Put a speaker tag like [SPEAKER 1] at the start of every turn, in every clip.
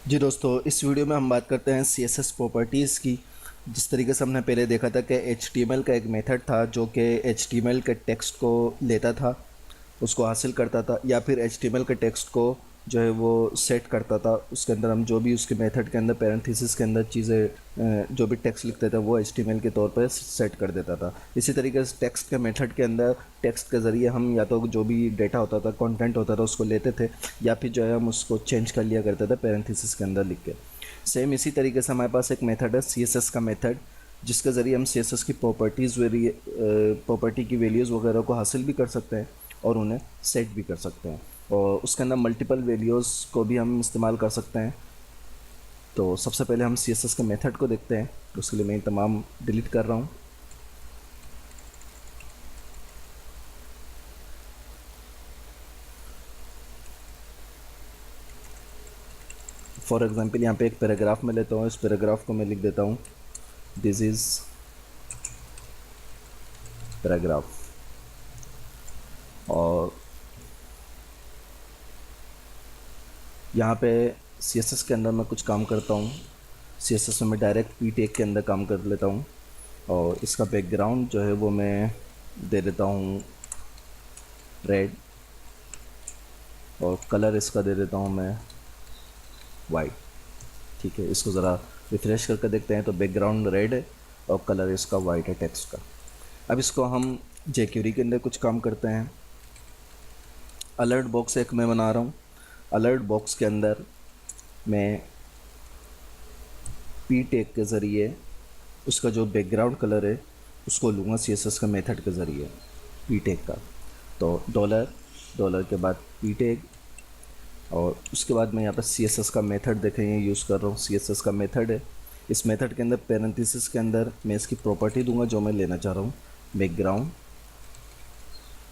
[SPEAKER 1] जी दोस्तों, इस वीडियो में हम बात करते हैं CSS प्रॉपर्टीज़ की। जिस तरीके से हमने पहले देखा था कि HTML का एक मेथड था जो कि HTML के टेक्स्ट को लेता था, उसको हासिल करता था, या फिर HTML के टेक्स्ट को जो है वो सेट करता था। उसके अंदर हम जो भी उसके मेथड के अंदर पैरेंथेसिस के अंदर चीज़ें जो भी टेक्स्ट लिखते थे वो HTML के तौर पर सेट कर देता था। इसी तरीके से टेक्स्ट के मेथड के अंदर टेक्स्ट के ज़रिए हम या तो जो भी डेटा होता था, कंटेंट होता था, उसको लेते थे, या फिर जो है हम उसको चेंज कर लिया करते थे पैरेंथेसिस के अंदर लिख के। सेम इसी तरीके से हमारे पास एक मेथड है CSS का मेथड, जिसके ज़रिए हम CSS की प्रॉपर्टी की वैल्यूज़ वगैरह को हासिल भी कर सकते हैं और उन्हें सेट भी कर सकते हैं, और उसके अंदर मल्टीपल वैल्यूज़ को भी हम इस्तेमाल कर सकते हैं। तो सबसे पहले हम CSS के मेथड को देखते हैं। उसके लिए मैं तमाम डिलीट कर रहा हूँ। फॉर एग्जांपल यहाँ पे एक पैराग्राफ में लेता हूँ, इस पैराग्राफ को मैं लिख देता हूँ दिस इज़ पैराग्राफ। और यहाँ पे CSS के अंदर मैं कुछ काम करता हूँ। CSS में मैं डायरेक्ट p टैग के अंदर काम कर लेता हूँ, और इसका बैकग्राउंड जो है वो मैं दे देता हूँ रेड, और कलर इसका दे देता हूँ मैं वाइट। ठीक है, इसको ज़रा रिफ्रेश करके देखते हैं तो बैकग्राउंड रेड है और कलर इसका वाइट है टेक्स्ट का। अब इसको हम jQuery के अंदर कुछ काम करते हैं। अलर्ट बॉक्स एक मैं बना रहा हूँ। अलर्ट बॉक्स के अंदर मैं p टैग के ज़रिए उसका जो बैकग्राउंड कलर है उसको लूँगा CSS का मेथड के ज़रिए p टैग का। तो डॉलर, डॉलर के बाद p टैग, और उसके बाद मैं यहाँ पर CSS का मेथड देखें ये यूज़ कर रहा हूँ। CSS का मेथड है, इस मेथड के अंदर पैरेंथेसिस के अंदर मैं इसकी प्रॉपर्टी दूंगा जो मैं लेना चाह रहा हूँ, बैकग्राउंड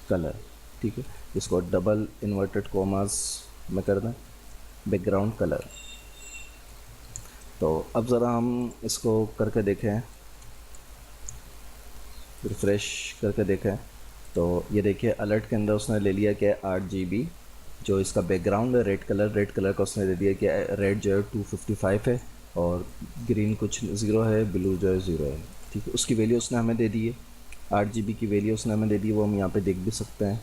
[SPEAKER 1] कलर। ठीक है, इसको डबल इन्वर्टेड कॉमास में कर दें, बैकग्राउंड कलर। तो अब ज़रा हम इसको करके देखें, रिफ़्रेश करके देखें तो ये देखिए अलर्ट के अंदर उसने ले लिया क्या 8 GB। जो इसका बैकग्राउंड है रेड कलर का उसने दे दिया कि रेड जो है 255 है, और ग्रीन कुछ 0 है, ब्लू जो है 0 है। ठीक है, उसकी वैल्यू उसने हमें दे दी है, 8 GB की वैल्यू उसने हमें दे दी है, वो हम यहाँ पे देख भी सकते हैं।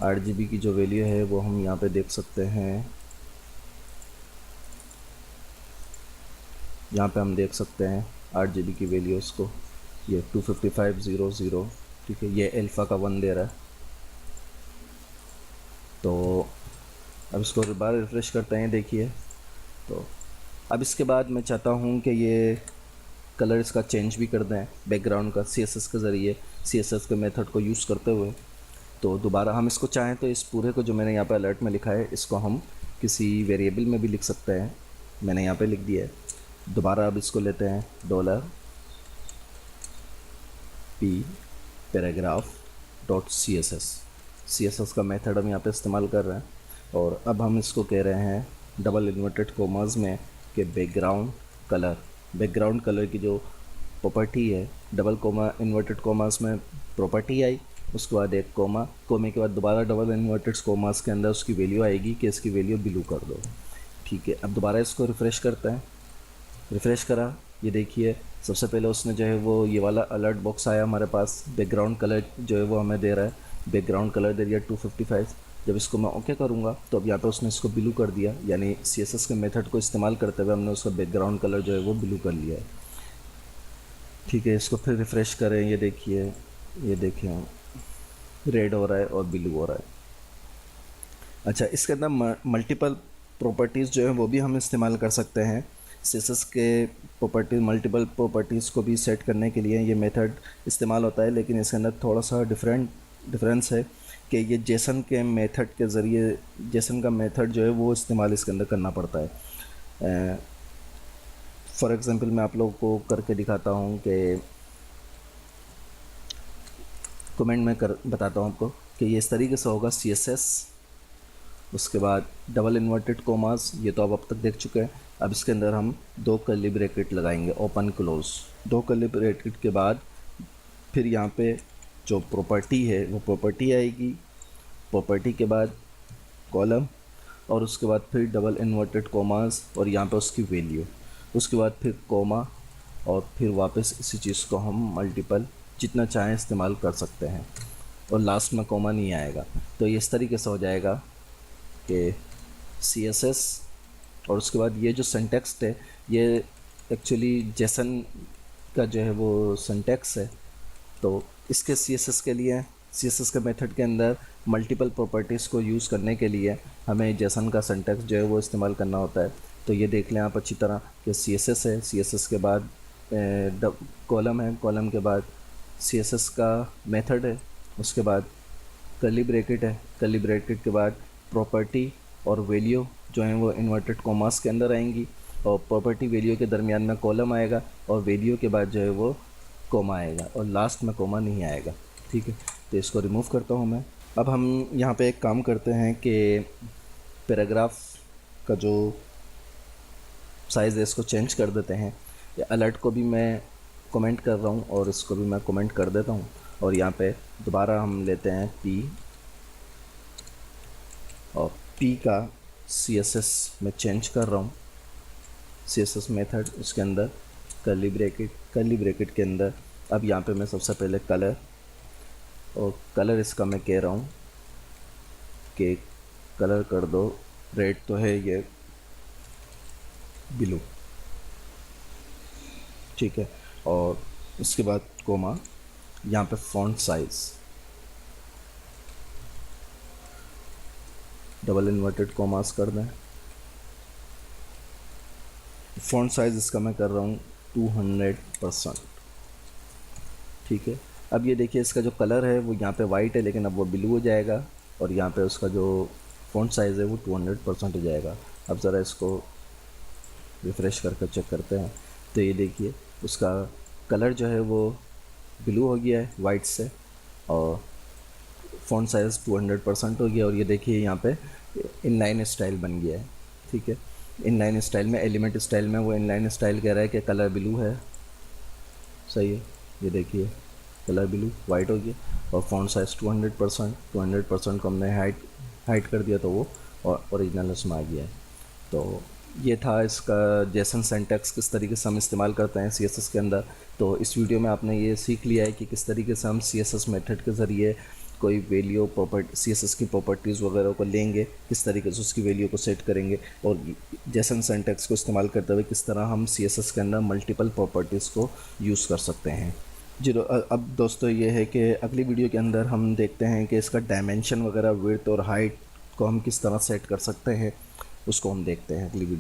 [SPEAKER 1] 8 GB की जो वैल्यू है वो हम यहाँ पे देख सकते हैं। यहाँ पे हम देख सकते हैं 8 GB की वैल्यू उसको, ये 25500। ठीक है, ये अल्फ़ा का 1 दे रहा है। तो अब इसको दोबारा रिफ़्रेश करते हैं, देखिए। तो अब इसके बाद मैं चाहता हूँ कि ये कलर इसका चेंज भी कर दें बैकग्राउंड का CSS के ज़रिए, CSS के मेथड को यूज़ करते हुए। तो दोबारा हम इसको चाहें तो इस पूरे को जो मैंने यहाँ पे अलर्ट में लिखा है इसको हम किसी वेरिएबल में भी लिख सकते हैं। मैंने यहाँ पे लिख दिया है। दोबारा अब इसको लेते हैं $p पैराग्राफ डॉट CSS का मेथड हम यहाँ पे इस्तेमाल कर रहे हैं, और अब हम इसको कह रहे हैं डबल इन्वर्टेड कोमास में कि बैकग्राउंड कलर की जो प्रॉपर्टी है, डबल कोमा इन्वर्टेड कोमास में प्रॉपर्टी आई, उसके बाद एक कोमे के बाद दोबारा डबल इन्वर्टेड कोमास के अंदर उसकी वैल्यू आएगी कि इसकी वैल्यू ब्लू कर दो। ठीक है, अब दोबारा इसको रिफ़्रेश करते हैं। रिफ़्रेश करा, ये देखिए सबसे पहले उसने जो है वो ये वाला अलर्ट बॉक्स आया हमारे पास, बैकग्राउंड कलर जो है वो हमें दे रहा है, बैकग्राउंड कलर दे दिया 255। जब इसको मैं ओके करूँगा तो अब यहाँ पे उसने इसको ब्लू कर दिया, यानी CSS के मेथड को इस्तेमाल करते हुए हमने उसका बैकग्राउंड कलर जो है वो ब्लू कर लिया है। ठीक है, इसको फिर रिफ़्रेश करें, ये देखिए, ये देखें रेड हो रहा है और ब्लू हो रहा है। अच्छा, इसके अंदर मल्टीपल प्रॉपर्टीज़ जो है वो भी हम इस्तेमाल कर सकते हैं। CSS के मल्टीपल प्रॉपर्टीज़ को भी सेट करने के लिए ये मेथड इस्तेमाल होता है, लेकिन इसके अंदर थोड़ा सा डिफरेंस है कि ये जेसन के मेथड के ज़रिए, जेसन का मेथड जो है वो इस्तेमाल इसके अंदर करना पड़ता है। फॉर एग्ज़ाम्पल मैं आप लोगों को करके दिखाता हूँ कि कमेंट में कर बताता हूँ आपको कि ये इस तरीके से होगा CSS, उसके बाद डबल इन्वर्टेड कोमास, ये तो आप अब तक देख चुके हैं। अब इसके अंदर हम 2 कर्ली ब्रैकेट लगाएंगे, ओपन क्लोज। 2 कर्ली ब्रैकेट के बाद फिर यहाँ पे जो प्रॉपर्टी है वो प्रॉपर्टी आएगी, प्रॉपर्टी के बाद कॉलम, और उसके बाद फिर डबल इन्वर्टेड कोमास और यहाँ पे उसकी वैल्यू, उसके बाद फिर कोमा, और फिर वापस इसी चीज़ को हम मल्टीपल जितना चाहें इस्तेमाल कर सकते हैं, और लास्ट में कोमा नहीं आएगा। तो ये इस तरीके से हो जाएगा कि CSS, और उसके बाद ये जो सिंटैक्स है ये एक्चुअली जेसन का जो है वो सिंटैक्स है। तो इसके CSS के लिए, CSS के मेथड के अंदर मल्टीपल प्रॉपर्टीज़ को यूज़ करने के लिए हमें जेसन का सिंटैक्स जो है वो इस्तेमाल करना होता है। तो ये देख लें आप अच्छी तरह कि CSS है, CSS के बाद कॉलम है, कॉलम के बाद CSS का मेथड है, उसके बाद कर्ली ब्रैकेट है, कर्ली ब्रैकेट के बाद प्रॉपर्टी और वैल्यू जो है वो इन्वर्टेड कॉमास के अंदर आएंगी, और प्रॉपर्टी वैल्यू के दरमियान में कॉलम आएगा, और वैल्यू के बाद जो है वो कोमा आएगा, और लास्ट में कोमा नहीं आएगा। ठीक है, तो इसको रिमूव करता हूँ मैं। अब हम यहाँ पे एक काम करते हैं कि पैराग्राफ का जो साइज़ है इसको चेंज कर देते हैं। या अलर्ट को भी मैं कमेंट कर रहा हूँ और इसको भी मैं कमेंट कर देता हूँ, और यहाँ पे दोबारा हम लेते हैं P, और P का CSS में चेंज कर रहा हूँ, CSS मेथड, उसके अंदर कर्ली ब्रैकेट, कर्ली ब्रैकेट के अंदर अब यहाँ पे मैं सबसे पहले कलर, और कलर इसका मैं कह रहा हूँ कि कलर कर दो रेड, तो है ये ब्लू। ठीक है, और उसके बाद कोमा, यहाँ पे font size double inverted commas कर दें। फॉन्ट साइज इसका मैं कर रहा हूँ 200%। ठीक है, अब ये देखिए इसका जो कलर है वो यहाँ पे वाइट है, लेकिन अब वो ब्लू हो जाएगा, और यहाँ पे उसका जो फॉन्ट साइज़ है वो 200% हो जाएगा। अब ज़रा इसको रिफ़्रेश करके चेक करते हैं, तो ये देखिए उसका कलर जो है वो ब्लू हो गया है वाइट से, और फॉन्ट साइज़ 200% हो गया, और ये देखिए यहाँ पे इनलाइन स्टाइल बन गया है। ठीक है, इनलाइन स्टाइल में, एलिमेंट स्टाइल में वो इनलाइन स्टाइल कह रहा है कि कलर ब्लू है, सही है। ये देखिए कलर ब्लू वाइट हो गया, और फॉन्ट साइज़ 200% को हमने हाइट कर दिया, तो वो और ओरिजिनल उसमें आ गया है। तो ये था इसका जेसन सिंटैक्स किस तरीके से हम इस्तेमाल करते हैं CSS के अंदर। तो इस वीडियो में आपने ये सीख लिया है कि किस तरीके से हम CSS मेथड के ज़रिए कोई वैल्यू प्रॉपर्टी, CSS की प्रॉपर्टीज़ वगैरह को लेंगे, किस तरीके से उसकी वैल्यू को सेट करेंगे, और जेसन सिंटैक्स को इस्तेमाल करते हुए किस तरह हम CSS के अंदर मल्टीपल प्रॉपर्टीज़ को यूज़ कर सकते हैं। जी, अब दोस्तों ये है कि अगली वीडियो के अंदर हम देखते हैं कि इसका डायमेंशन वगैरह, विड्थ और हाइट को हम किस तरह सेट कर सकते हैं, उसको हम देखते हैं अगली वीडियो।